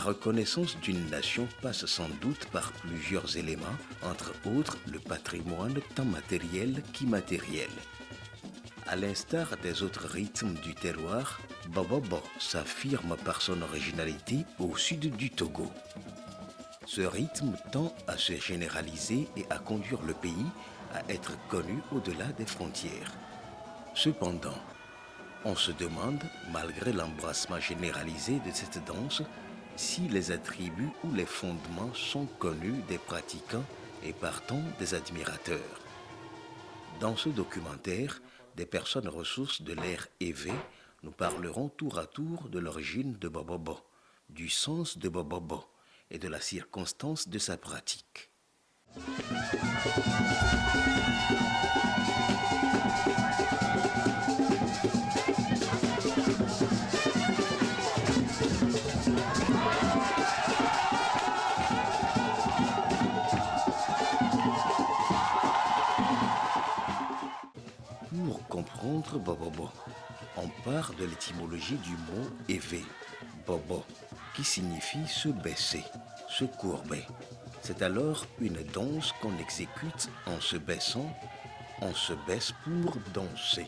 reconnaissance d'une nation passe sans doute par plusieurs éléments, entre autres le patrimoine tant matériel qu'immatériel. À l'instar des autres rythmes du terroir, Bobobo s'affirme par son originalité au sud du Togo. Ce rythme tend à se généraliser et à conduire le pays à être connu au-delà des frontières. Cependant, on se demande, malgré l'embrassement généralisé de cette danse, si les attributs ou les fondements sont connus des pratiquants et partant des admirateurs. Dans ce documentaire, des personnes ressources de l'ère Evé nous parleront tour à tour de l'origine de Bobobo, du sens de Bobobo et de la circonstance de sa pratique. Pour comprendre Bobobo, on part de l'étymologie du mot évé, bobo, qui signifie se baisser, se courber. C'est alors une danse qu'on exécute en se baissant. On se baisse pour danser.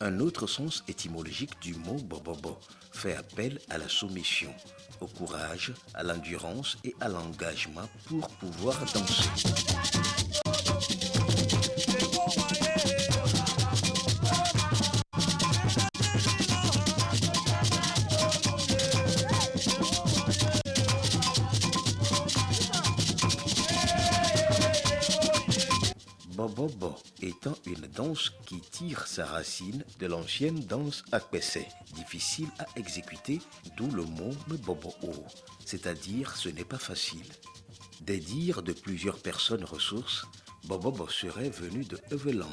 Un autre sens étymologique du mot bobobo fait appel à la soumission, au courage, à l'endurance et à l'engagement pour pouvoir danser. Bobobo étant une danse qui tire sa racine de l'ancienne danse akpese, difficile à exécuter, d'où le mot mbobo, c'est-à-dire ce n'est pas facile. Des dires de plusieurs personnes ressources, Bobobo serait venu de Eveland,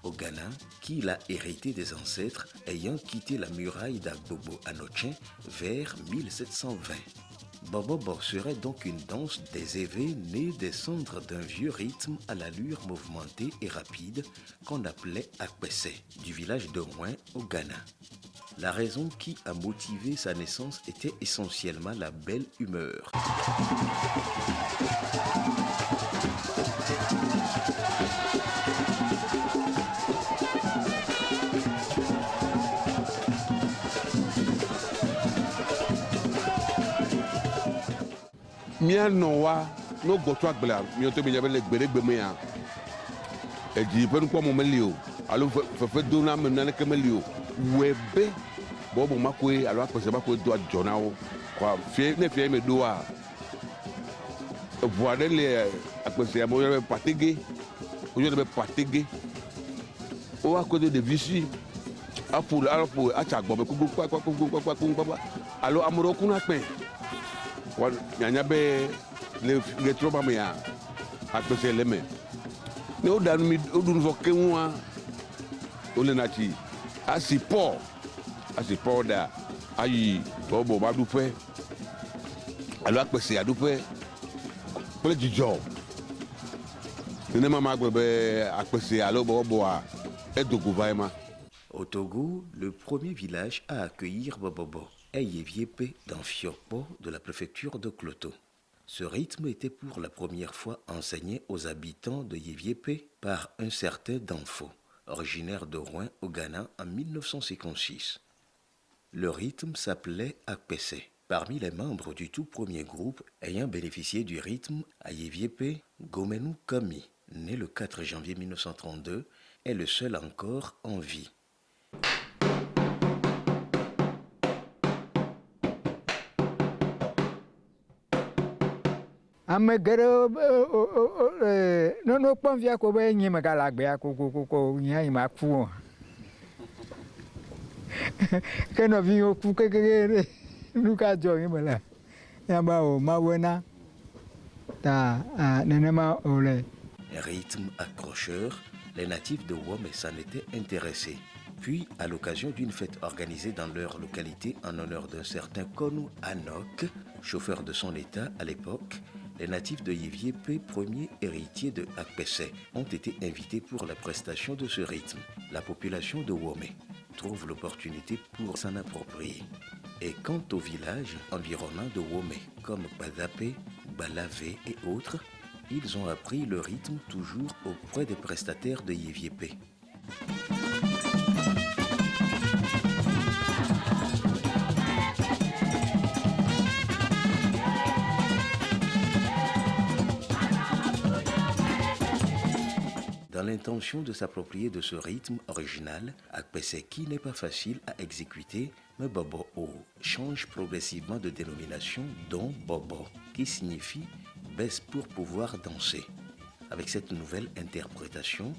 au Ghana, qu'il a hérité des ancêtres ayant quitté la muraille d'Agbobo Anoche vers 1720. Bobobo serait donc une danse des Évés née des cendres d'un vieux rythme à l'allure mouvementée et rapide qu'on appelait Akpese, du village de Rouen au Ghana. La raison qui a motivé sa naissance était essentiellement la belle humeur. Mia noa no goto agbela mi to mi jabe le gbere gbeme ya e di pe nko mo melio alo fe do na me na ke melio webe bo bo makwe alo akose makwe do ajona o kwa fie ne fie me do a voile le akose ya mo be patege o je be patege o akode de visi apul alo acha gbo be kugu kwa alo amoro kuna pe nyanya be le troba me ya akpese leme ne o dan mi o dun vo kenwa o le na ti asipo da ayi bobo ba dupe alo akpese adupe pele jijo ne mama gbebe akpese alo bobo a edogu vaima. Au Togo, le premier village à accueillir Bobobo est Yéviépé dans Fiokpo de la préfecture de Kloto. Ce rythme était pour la première fois enseigné aux habitants de Yéviépé par un certain Danfo, originaire de Rouen au Ghana en 1956. Le rythme s'appelait Akpese. Parmi les membres du tout premier groupe ayant bénéficié du rythme à Yéviépé, Gomenou Kami, né le 4 janvier 1932, est le seul encore en vie. Ame geɖewo nono kpɔm fia ko be nye megale agbea kokokoko nya yi maku o ke nɔviwo ku kekeke ɖe nu ka dzɔ yi me le ya ba o mawena ta nenema o le. Rythme accrocheur, les natifs de Wome s'en étaient intéressés. Puis, à l'occasion d'une fête organisée dans leur localité en honneur d'un certain Konu Anok, chauffeur de son état à l'époque, Les natifs de Yéviépé, premier héritier de Akpessé, ont été invités pour la prestation de ce rythme. La population de Womé trouve l'opportunité pour s'en approprier. Et quant aux villages environnants de Womé, comme Badapé, Balavé et autres, ils ont appris le rythme toujours auprès des prestataires de Yéviépé. Dans l'intention de s'approprier de ce rythme original, Akpessé qui n'est pas facile à exécuter, mais Bobo change progressivement de dénomination, dont Bobo, qui signifie baisse pour pouvoir danser. Avec cette nouvelle interprétation,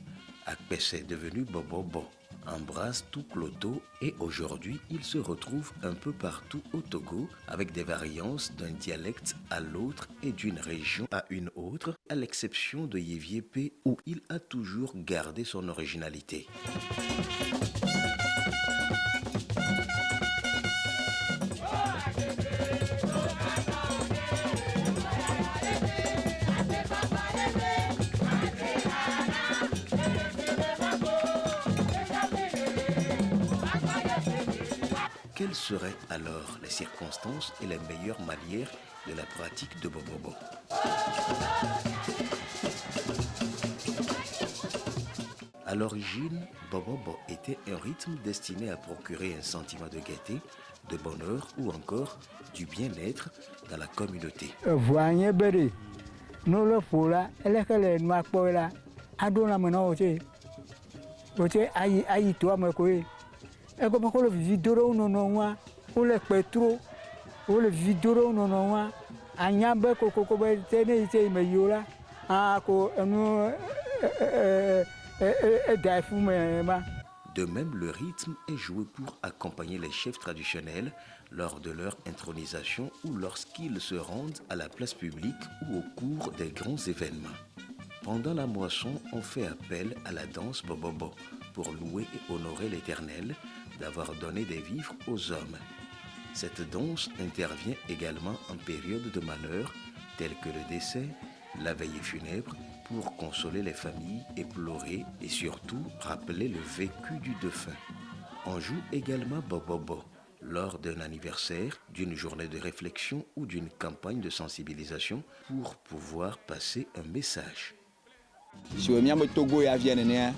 Akpessé devenu Bobobo embrasse tout Kloto et aujourd'hui il se retrouve un peu partout au Togo avec des variances d'un dialecte à l'autre et d'une région à une autre, à l'exception de Yéviépé où il a toujours gardé son originalité. Quelles seraient alors les circonstances et les meilleures manières de la pratique de Bobobo? À l'origine, Bobobo était un rythme destiné à procurer un sentiment de gaieté, de bonheur ou encore du bien-être dans la communauté. De même, le rythme est joué pour accompagner les chefs traditionnels lors de leur intronisation ou lorsqu'ils se rendent à la place publique ou au cours des grands événements. Pendant la moisson, on fait appel à la danse Bobobo pour louer et honorer l'Éternel d'avoir donné des vivres aux hommes. Cette danse intervient également en période de malheur, tels que le décès, la veillée funèbre, pour consoler les familles, éplorer et surtout rappeler le vécu du défunt. On joue également Bobobo lors d'un anniversaire, d'une journée de réflexion ou d'une campagne de sensibilisation pour pouvoir passer un message. Si vous avez Togo et Avienne,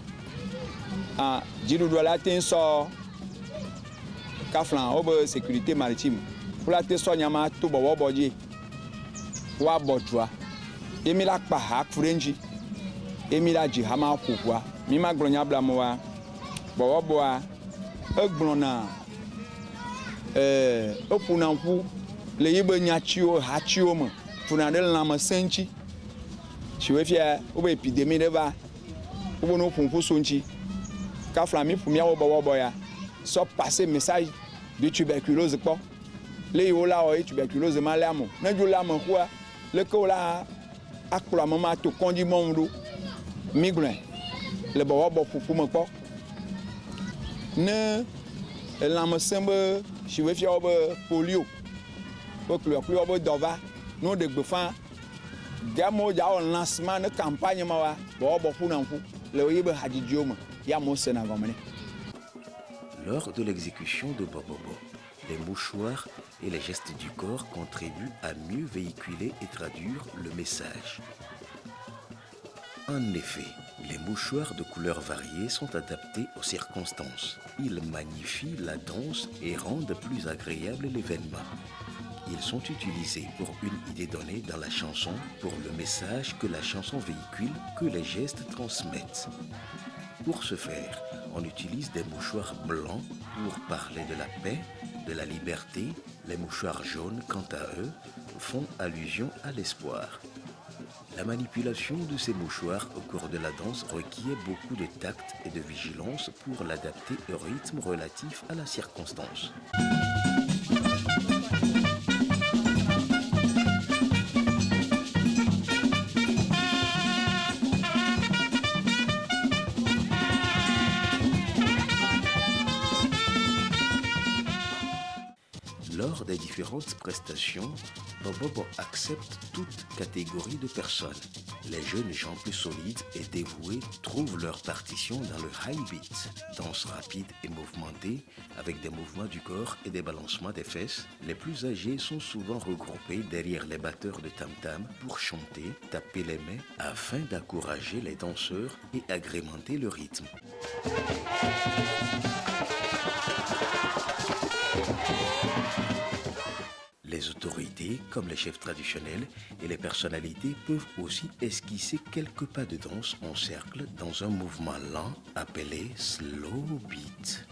Djidoudouala Tenso, Kaflan, Obe sécurité maritime, pour la Tenso Nyama, Tobo Wabodji, Wabodjoa, Emila Pahak Frenji, Emila Jihama Kukwa, Mima Glonia Blamoa, Boboa, Egblona, Opunampu, le Yebe Nyachio, Hachiom, Funadel Nama Senchi. Si vous avez une épidémie de va, vous avez un sonchi. Quand Flammy pour mieux boya, soit passer message de tuberculose quoi. Les yola ou tuberculose malamo. Ne du la quoi. Le cola a pour maman to conduit mon dos. Migrant. Le boya pour me quoi. Ne l'âme semble si vous avez polio. Pour que le club d'ova, non de bouffant. Lors de l'exécution de Bobobo, les mouchoirs et les gestes du corps contribuent à mieux véhiculer et traduire le message. En effet, les mouchoirs de couleurs variées sont adaptés aux circonstances. Ils magnifient la danse et rendent plus agréable l'événement. Ils sont utilisés pour une idée donnée dans la chanson, pour le message que la chanson véhicule, que les gestes transmettent. Pour ce faire, on utilise des mouchoirs blancs pour parler de la paix, de la liberté. Les mouchoirs jaunes, quant à eux, font allusion à l'espoir. La manipulation de ces mouchoirs au cours de la danse requiert beaucoup de tact et de vigilance pour l'adapter au rythme relatif à la circonstance. Lors des différentes prestations, Bobobo accepte toute catégorie de personnes. Les jeunes gens plus solides et dévoués trouvent leur partition dans le high beat, danse rapide et mouvementée avec des mouvements du corps et des balancements des fesses. Les plus âgés sont souvent regroupés derrière les batteurs de tam-tam pour chanter, taper les mains afin d'encourager les danseurs et agrémenter le rythme. Les autorités, comme les chefs traditionnels et les personnalités, peuvent aussi esquisser quelques pas de danse en cercle dans un mouvement lent appelé slow beat.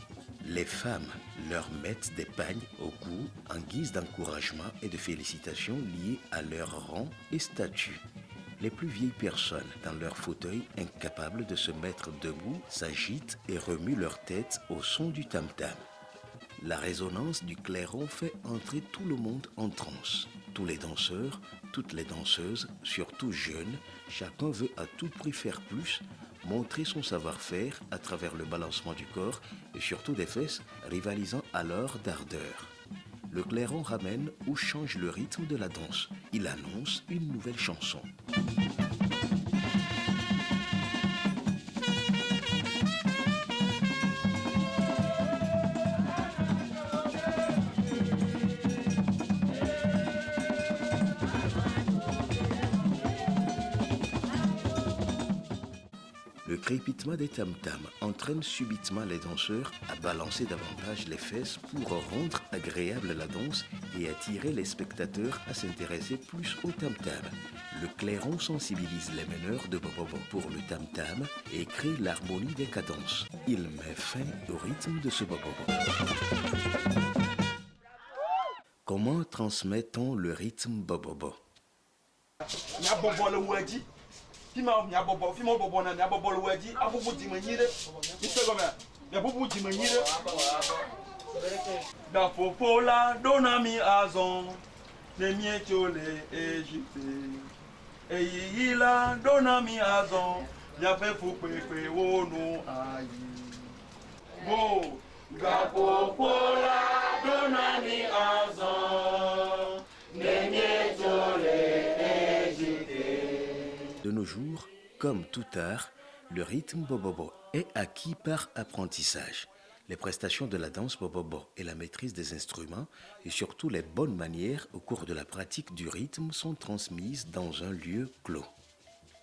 Les femmes leur mettent des pagnes au cou en guise d'encouragement et de félicitations liées à leur rang et statut. Les plus vieilles personnes, dans leur fauteuil, incapables de se mettre debout, s'agitent et remuent leur tête au son du tam-tam. La résonance du clairon fait entrer tout le monde en transe. Tous les danseurs, toutes les danseuses, surtout jeunes, chacun veut à tout prix faire plus, montrer son savoir-faire à travers le balancement du corps et surtout des fesses, rivalisant alors d'ardeur. Le clairon ramène ou change le rythme de la danse. Il annonce une nouvelle chanson. Le crépitement des tam-tams entraîne subitement les danseurs à balancer davantage les fesses pour rendre agréable la danse et attirer les spectateurs à s'intéresser plus au tam-tam. Le clairon sensibilise les meneurs de Bobobo pour le tam-tam et crée l'harmonie des cadences. Il met fin au rythme de ce Bobobo. Comment transmet-on le rythme Bobobo? Fima nya bobo na nya bobo luwaji abubu dimanyire misego me abubu dimanyire da popola donami azon ne mietole Egypte eyila donami azon nya fe fupepe wonu ayi go da popola donami azon ne mietole De nos jours, comme tout art, le rythme Bobobo est acquis par apprentissage. Les prestations de la danse Bobobo et la maîtrise des instruments et surtout les bonnes manières au cours de la pratique du rythme sont transmises dans un lieu clos.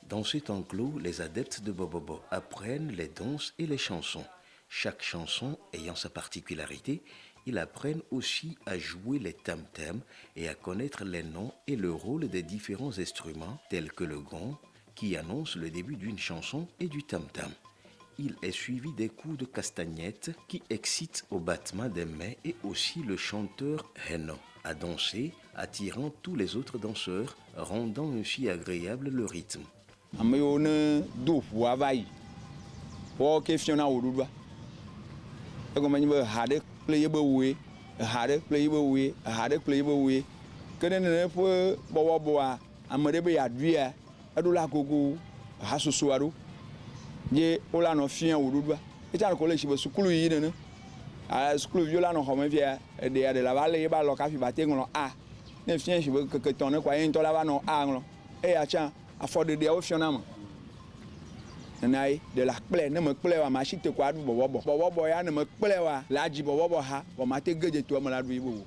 Dans ce temps clos, les adeptes de Bobobo apprennent les danses et les chansons. Chaque chanson ayant sa particularité, ils apprennent aussi à jouer les tam-tams et à connaître les noms et le rôle des différents instruments tels que le gong, qui annonce le début d'une chanson, et du tam-tam. Il est suivi des coups de castagnette qui excitent au battement des mains et aussi le chanteur Heno à danser, attirant tous les autres danseurs, rendant ainsi agréable le rythme. Adola gogo hasusu aro ye ola no fian wudua e ta ko le shi sukulu yi ne a sukulu viola no home via de la vale ba lo ka fi bate nglo a ne fian shi ke ton kwa yin to la ba no a nglo e a cha afode de o fian na mo nai de la ple ne me ple wa ma shi te kwa du bobo ya ne me ple wa la ji bobo ha bo ma te geje to mo la du ibo.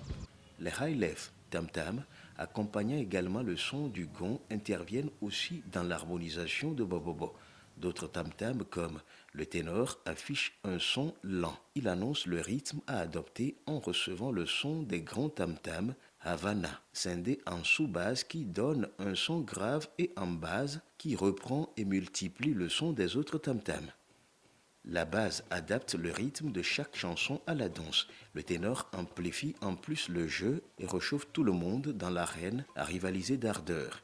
Les high-lef tam-tam, accompagnant également le son du gong, interviennent aussi dans l'harmonisation de Bobobo. D'autres tam-tams, comme le ténor, affichent un son lent. Il annonce le rythme à adopter en recevant le son des grands tam-tams Havana, scindés en sous-basse qui donne un son grave et en base qui reprend et multiplie le son des autres tam-tams. La base adapte le rythme de chaque chanson à la danse. Le ténor amplifie en plus le jeu et réchauffe tout le monde dans l'arène à rivaliser d'ardeur.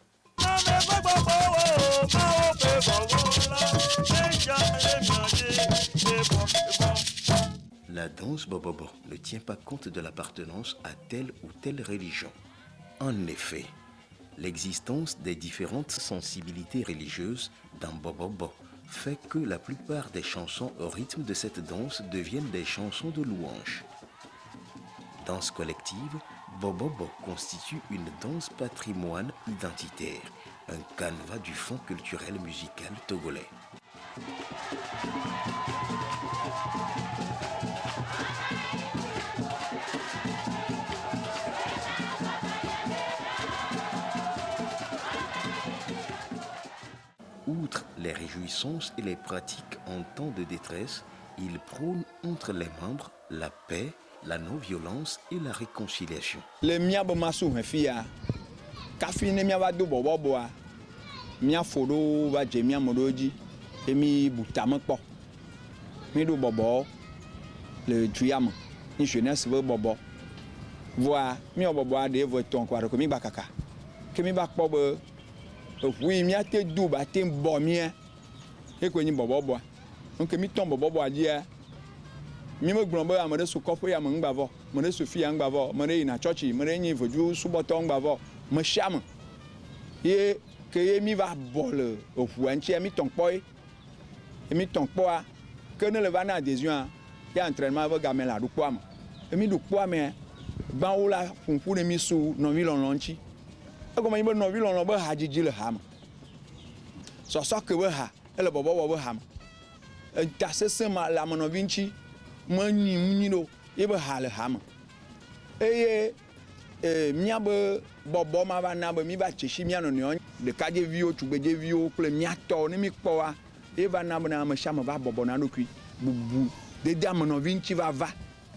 La danse Bobobo ne tient pas compte de l'appartenance à telle ou telle religion. En effet, l'existence des différentes sensibilités religieuses dans Bobobo fait que la plupart des chansons au rythme de cette danse deviennent des chansons de louange. Danse collective, Bobobo constitue une danse patrimoine identitaire, un canevas du fond culturel musical togolais. Outre les réjouissances et les pratiques en temps de détresse, il prône entre les membres la paix, la non-violence et la réconciliation. Le miabe masu hefia kafi ne miaba do boboboa mia fodo va je mia modoji emi butama kpo mi do bobo le tuyam ni jeunesse ve bobo voa mi bobo ade vo ton kwa ko mi bakaka ke mi bakpo be oui mia te do ba te bo mia e ko ni boboboa donc mi ton boboboa dia mi me gbon ba amade su kopo ya mo ngbavo mo ne sofia ngbavo mo ne ina church mo ne nyi voju suboto ngbavo mo sham ye ke ye mi va bol ofu anchi mi ton poi mi ton poa que ne le va na adhésion ya entraînement va gamen la du poa mi du poa me ban ola funfu ne mi su no vi lon lonchi e ko ma ibo no vi lon ba hajiji le ham so ke we ha ele bobo wo ham ta sese ma la mo no vinci mani munino ibe hale ham eye miabe bobo ma ba na be mi ba cheshi mia no ne de kaje vio tugbeje vio kle miato ni mi kpoa e va na be na ma sha ma ba bobo na nokui bubu de dia mo no vinci va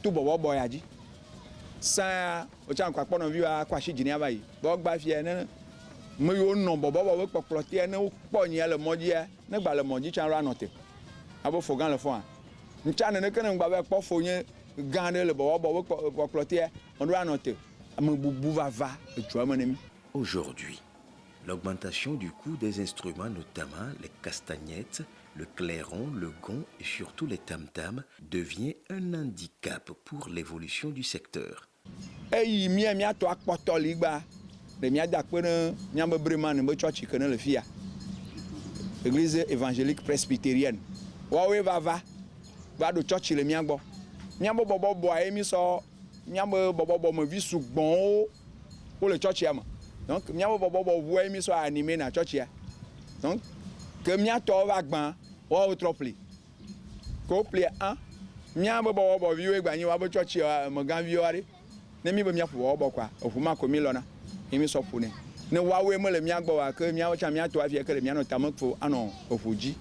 to bobo boya ji sa o chan kwa kpono vio kwa shi jini abayi bo gba fie ne mo yo no bobo bo poplotie ne o kpo yin le moji e ne gba le moji chan ra note abo fogan le fo nchane ne kene ngba be kpo fo yin gan le bobo poplotie on ra note Aujourd'hui, l'augmentation du coût des instruments, notamment les castagnettes, le clairon, le gond et surtout les tam-tams, devient un handicap pour l'évolution du secteur. L'église évangélique presbytérienne. Miambo bobo me vi su gbon pour le church yama donc miambo bobo voix mi so animé na church ya donc que mia to va gban o trop pli ko pli an miambo bobo vi we gbani wa bo church ya mo gan vi ore ne mi bo mia fo bobo kwa ofuma ko mi lona mi so fune ne wa we mo le mia gbo wa que mia o cha mia to afia que le mia no tamako anon ofuji.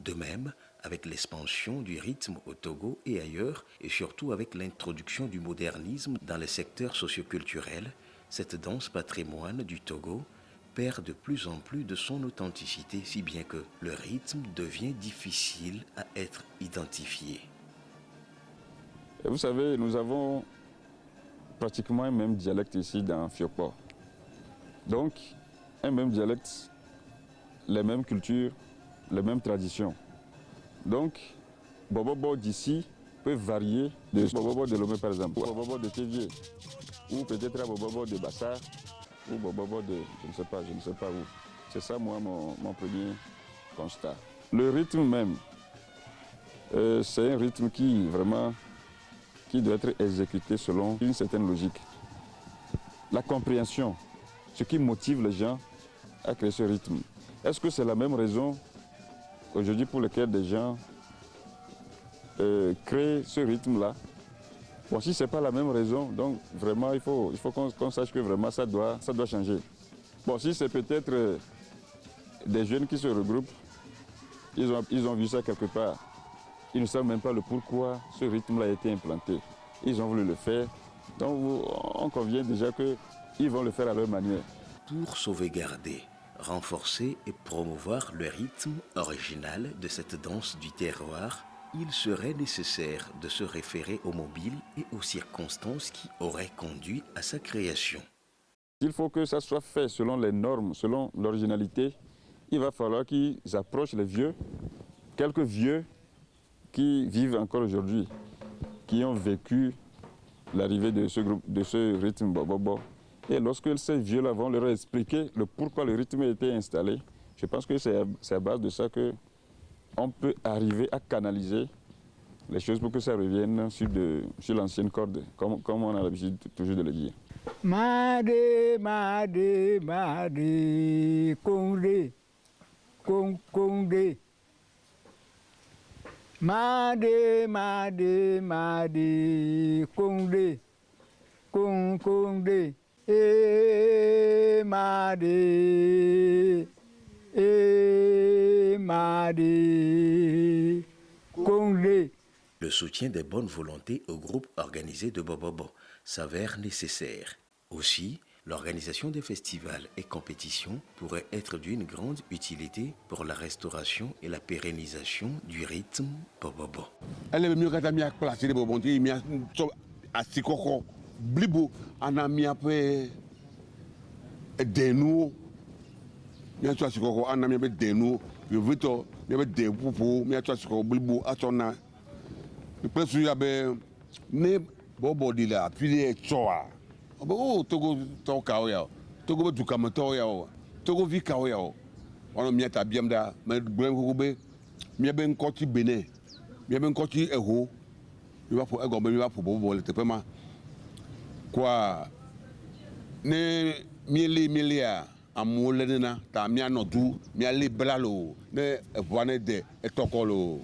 De même, avec l'expansion du rythme au Togo et ailleurs, et surtout avec l'introduction du modernisme dans les secteurs socioculturels, cette danse patrimoine du Togo perd de plus en plus de son authenticité, si bien que le rythme devient difficile à être identifié. Et vous savez, nous avons pratiquement un même dialecte ici dans Fiokpo. Donc, un même dialecte, les mêmes cultures, les mêmes traditions. Donc, Bobobo d'ici peut varier de Bobobo de Lomé par exemple, ou Bobobo de Kévier, ou peut-être un Bobobo de Bassar, ou Bobobo de je ne sais pas où. C'est ça moi mon premier constat. Le rythme même, c'est un rythme qui doit être exécuté selon une certaine logique. La compréhension, ce qui motive les gens à créer ce rythme. Est-ce que c'est la même raison aujourd'hui pour lequel des gens créent ce rythme-là? Bon, si ce n'est pas la même raison, donc vraiment il faut qu'on sache que vraiment ça doit changer. Bon, si c'est peut-être des jeunes qui se regroupent, ils ont vu ça quelque part. Ils ne savent même pas le pourquoi ce rythme-là a été implanté. Ils ont voulu le faire, donc on convient déjà qu'ils vont le faire à leur manière. Pour sauvegarder, renforcer et promouvoir le rythme original de cette danse du terroir, il serait nécessaire de se référer aux mobiles et aux circonstances qui auraient conduit à sa création. Il faut que ça soit fait selon les normes, selon l'originalité. Il va falloir qu'ils approchent les vieux, quelques vieux qui vivent encore aujourd'hui, qui ont vécu l'arrivée de ce rythme bobobo. Et lorsque ces vieux-là vont leur expliquer le pourquoi le rythme a été installé, je pense que c'est à base de ça qu'on peut arriver à canaliser les choses pour que ça revienne sur l'ancienne corde, comme on a l'habitude toujours de le dire. Made, Kongde, Kongde. Made, Kongde, Kongde. Kongde. Le soutien des bonnes volontés au groupe organisé de Bobobo s'avère nécessaire. Aussi, l'organisation des festivals et compétitions pourrait être d'une grande utilité pour la restauration et la pérennisation du rythme Bobobo. Elle est mieux quand elle a placé les bobons, il a assis coco, blibo, on a mis un peu des nous. Il y a un assis coco, on a mis un peu des nous, il y a des poupous, il y a un assis coco, blibo, à son âge. Le président y avait né bobo dit là, puis il est choix. Oh, Togo Tokao yao, Togo du Kamato yao, Togo vi kao yao. On a mis à bien da, mais Glen Kobe, mi a bien côté Bénin, mi a bien côté Eho, il va pour Egombe, il va pour Bobo, le tepema. Quoi, ne milliards, à Moulena, ta mi a notu, mi a libralo, ne voine de etokolo.